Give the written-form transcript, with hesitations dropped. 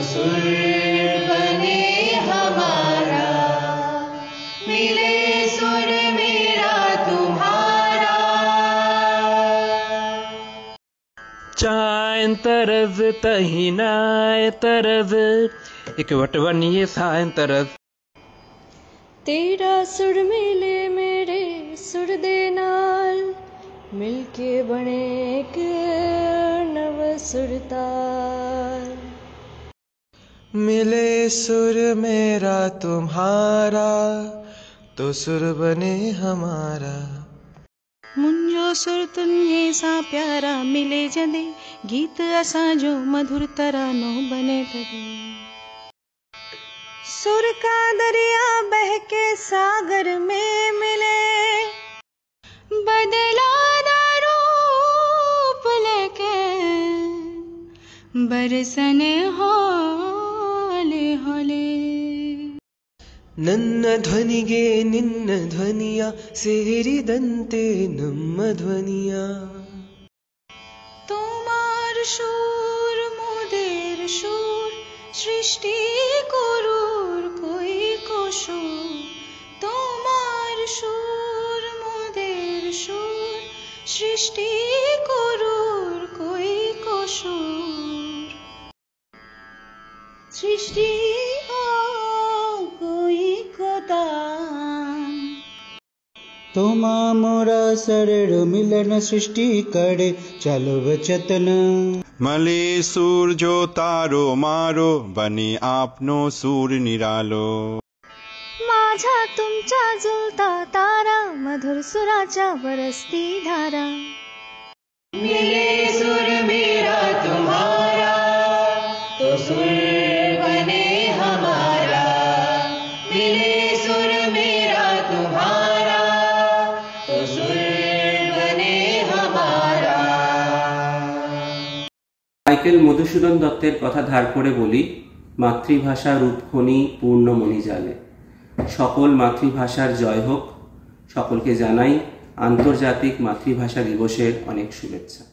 सुर बने हमारा, मिले सुर मेरा तुम्हारा। चाइन तरज तहीनाए तरज, एक वटवनिये साइन तरज। तेरा सुर मिले मेरे सुर दे नाल, मिलके बने एक नव सुरताल। मिले सुर मेरा तुम्हारा, तो सुर बने हमारा। मुंजो सुर तुन्हे सा प्यारा, मिले जदे गीत असांजो मधुर तरानो बने तदे। सुर का दरिया बह के सागर में मिले, बदला रूप लेके बरसने होले होले। ನನ್ನ ಧ್ವನಿಗೆ ನಿನ್ನ ಧ್ವನಿಯ ಸೇರಿದಂತೆ ನಮ್ಮ ಧ್ವನಿಯ। তোমার সুর মোদের সুর, সৃষ্টি করুর কই কসুর। তোমার সুর মোদের সুর, সৃষ্টি করুর কই কসুর। সৃষ্টি कोई कोता। तोमा मोरा शरण मिलन सृष्टि करे चलो वचतन। मले सूर जो तारो मारो, बने आपनो सूर निरालो। माझा तुमचा झुलता तारा, मधुर सुराचा बरसती धारा। मिले सुर मेरा तुम्हारा, तो सुर बने हमारा। मिले सुर मेरा तुम्हारा, तो सुर बने हमारा। মাইকেল মধুসূদন দত্তের কথা ধার করে বলি, মাতৃভাষা রূপখনি পূর্ণ মণিজালে। সকল মাতৃভাষার জয় হোক। সকলকে জানাই আন্তর্জাতিক মাতৃভাষা দিবসের অনেক শুভেচ্ছা।